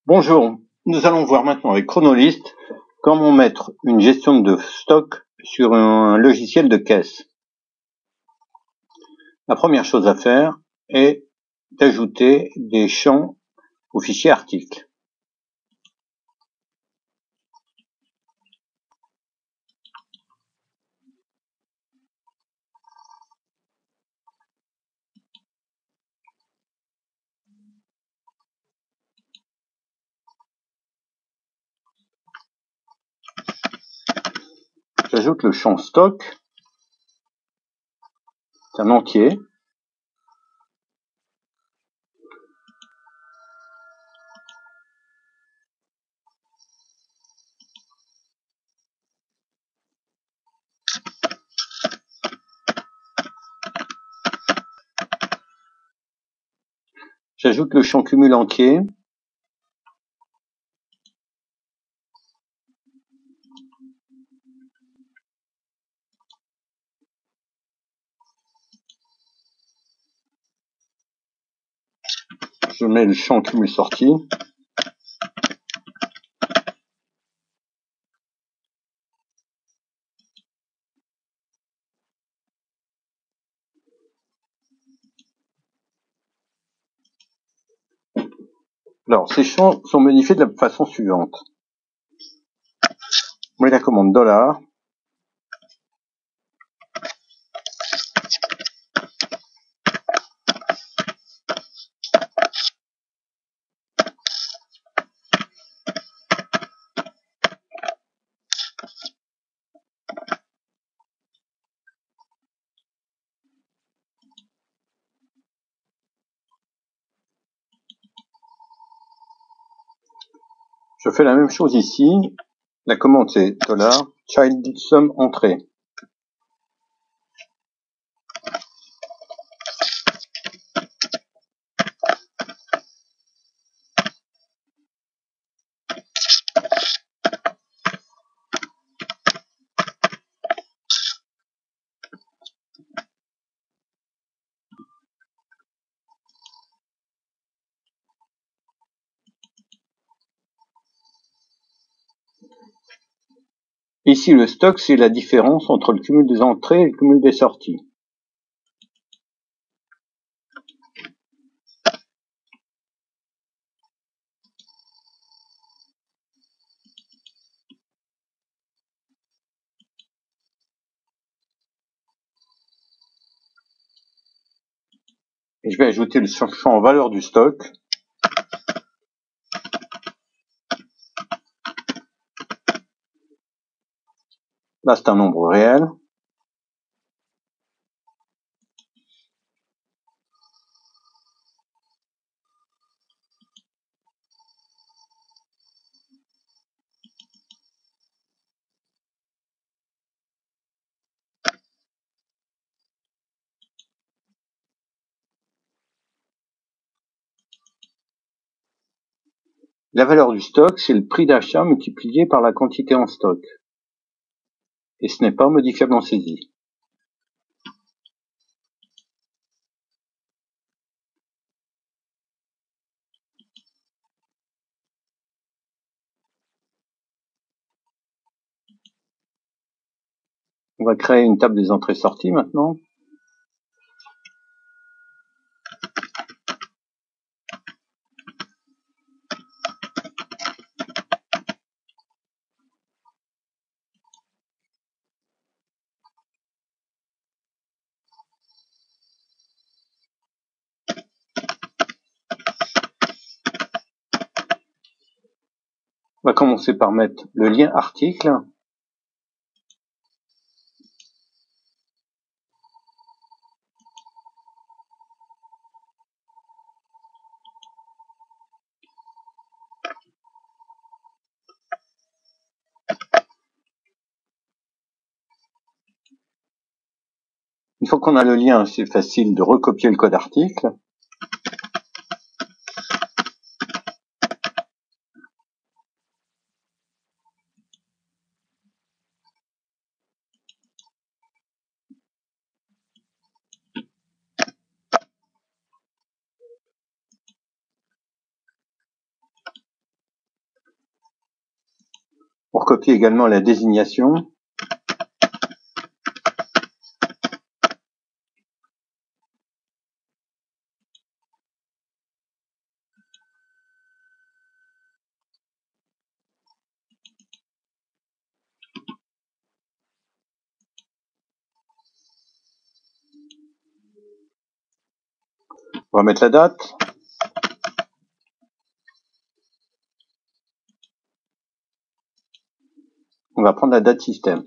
Bonjour, nous allons voir maintenant avec Chronolist comment mettre une gestion de stock sur un logiciel de caisse. La première chose à faire est d'ajouter des champs au fichier article. J'ajoute le champ stock, c'est un entier. J'ajoute le champ cumul entier. Je mets le champ cumul sortie. Alors, ces champs sont modifiés de la façon suivante. Je mets la commande $. Je fais la même chose ici. La commande c'est $child_sum entrée. Ici, le stock, c'est la différence entre le cumul des entrées et le cumul des sorties. Et je vais ajouter le champ valeur du stock. Là, c'est un nombre réel. La valeur du stock, c'est le prix d'achat multiplié par la quantité en stock. Et ce n'est pas modifiable en saisie. On va créer une table des entrées-sorties maintenant. On va commencer par mettre le lien article. Une fois qu'on a le lien, c'est facile de recopier le code article. On recopie également la désignation. On va mettre la date. On va prendre la date système.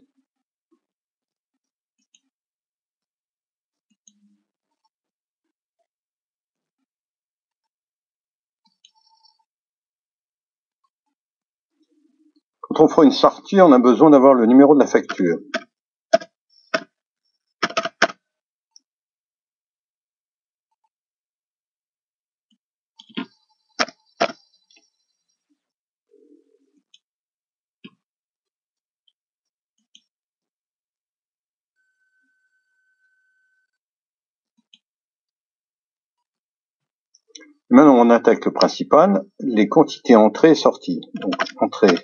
Quand on fera une sortie, on a besoin d'avoir le numéro de la facture. Maintenant, on attaque le principal, les quantités entrées et sorties. Donc, entrée,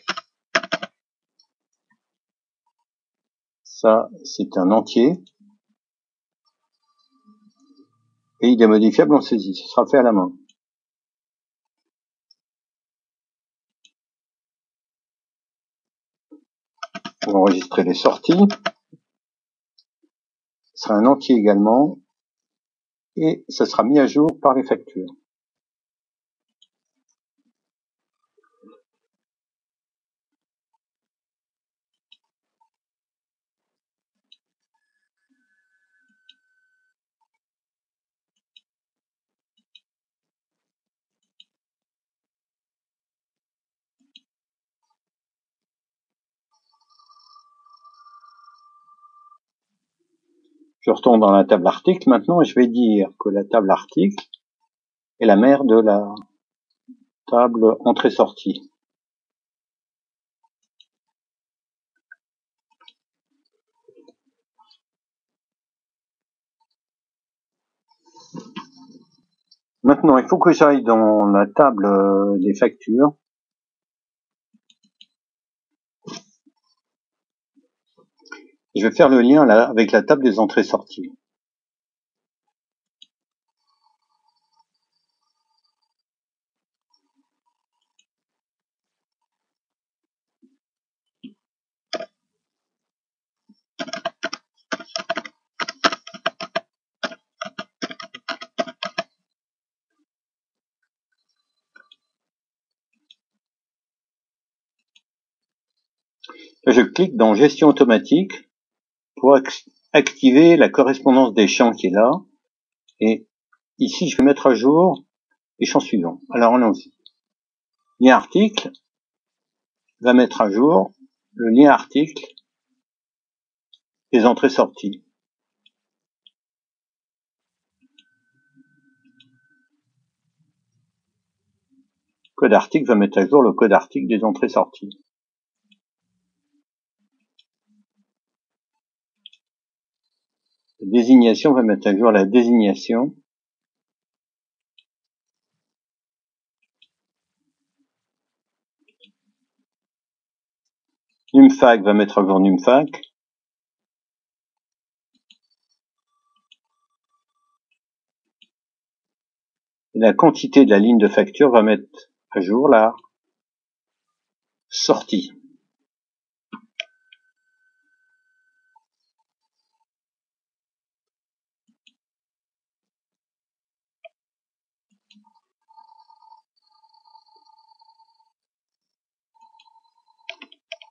ça, c'est un entier. Et il est modifiable en saisie. Ce sera fait à la main. On va enregistrer les sorties. Ce sera un entier également. Et ça sera mis à jour par les factures. Je retourne dans la table article maintenant et je vais dire que la table article est la mère de la table entrée-sortie. Maintenant, il faut que j'aille dans la table des factures. Je vais faire le lien là avec la table des entrées-sorties. Je clique dans Gestion automatique pour activer la correspondance des champs qui est là. Et ici, je vais mettre à jour les champs suivants. Alors, allons-y. Lien article va mettre à jour le lien article des entrées-sorties. Code article va mettre à jour le code article des entrées-sorties. La désignation va mettre à jour la désignation. Numfac va mettre à jour Numfac. Et la quantité de la ligne de facture va mettre à jour la sortie.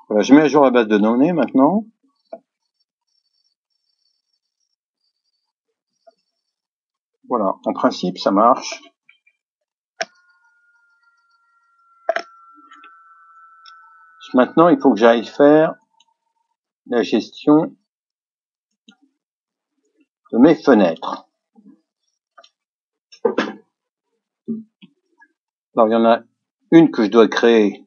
Voilà, je mets à jour la base de données maintenant. Voilà, en principe, ça marche. Maintenant, il faut que j'aille faire la gestion de mes fenêtres. Alors, il y en a une que je dois créer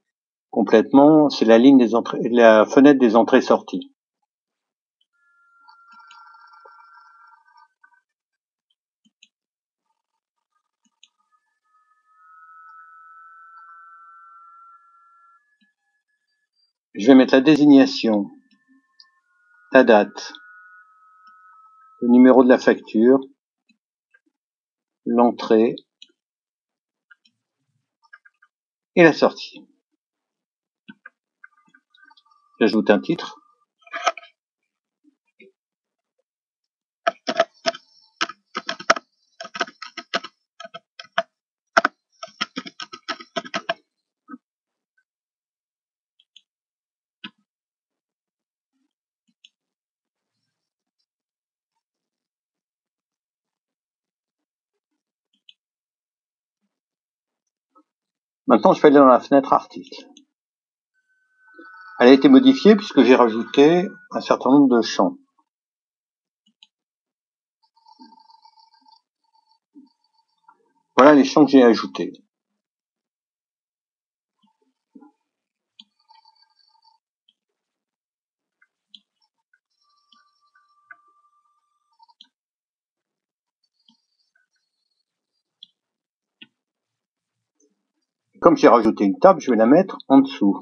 complètement, c'est la ligne des entrées, la fenêtre des entrées-sorties. Je vais mettre la désignation, la date, le numéro de la facture, l'entrée et la sortie. J'ajoute un titre. Maintenant, je vais aller dans la fenêtre article. Elle a été modifiée puisque j'ai rajouté un certain nombre de champs. Voilà les champs que j'ai ajoutés. Comme j'ai rajouté une table, je vais la mettre en dessous.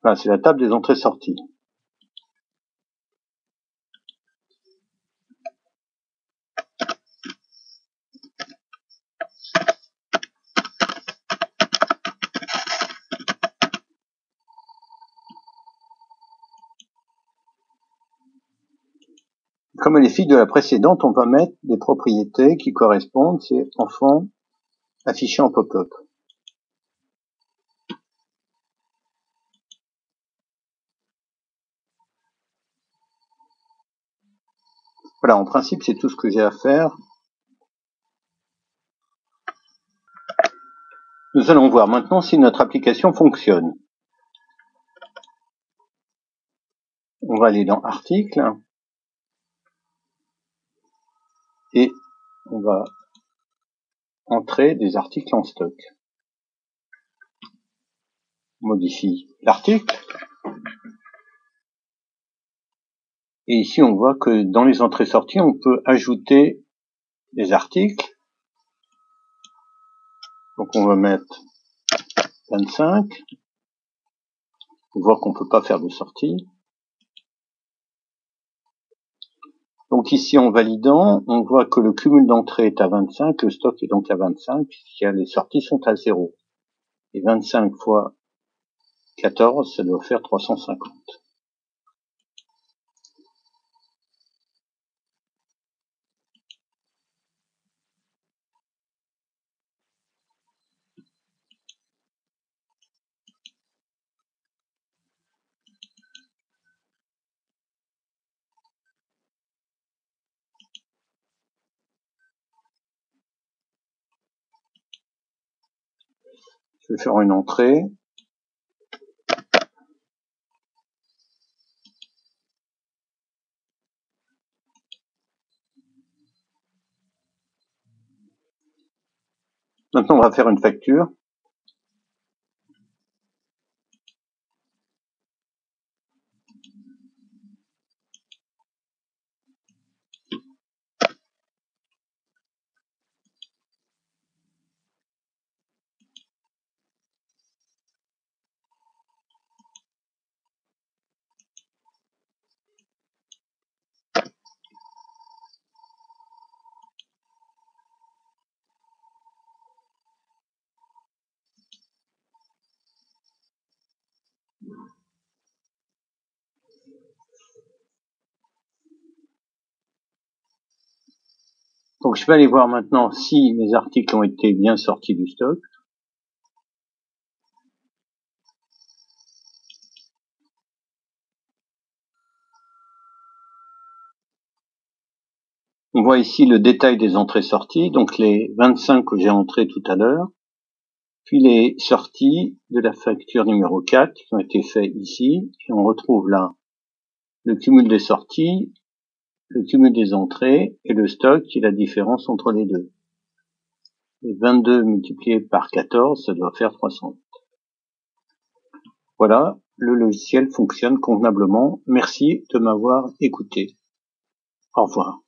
Voilà, c'est la table des entrées-sorties. Comme les fiches de la précédente, on va mettre des propriétés qui correspondent, c'est enfant affiché en pop-up. Voilà, en principe, c'est tout ce que j'ai à faire. Nous allons voir maintenant si notre application fonctionne. On va aller dans Articles et on va entrer des articles en stock. On modifie l'article. Et ici, on voit que dans les entrées-sorties, on peut ajouter des articles. Donc, on va mettre 25. On voit qu'on ne peut pas faire de sortie. Donc ici, en validant, on voit que le cumul d'entrée est à 25, le stock est donc à 25, puisque les sorties sont à 0. Et 25 fois 14, ça doit faire 350. Je vais faire une entrée. Maintenant, on va faire une facture. Donc, je vais aller voir maintenant si mes articles ont été bien sortis du stock. On voit ici le détail des entrées-sorties, donc les 25 que j'ai entrés tout à l'heure, puis les sorties de la facture numéro 4 qui ont été faites ici, et on retrouve là le cumul des sorties, le cumul des entrées et le stock qui est la différence entre les deux. Et 22 multiplié par 14, ça doit faire 300. Voilà, le logiciel fonctionne convenablement. Merci de m'avoir écouté. Au revoir.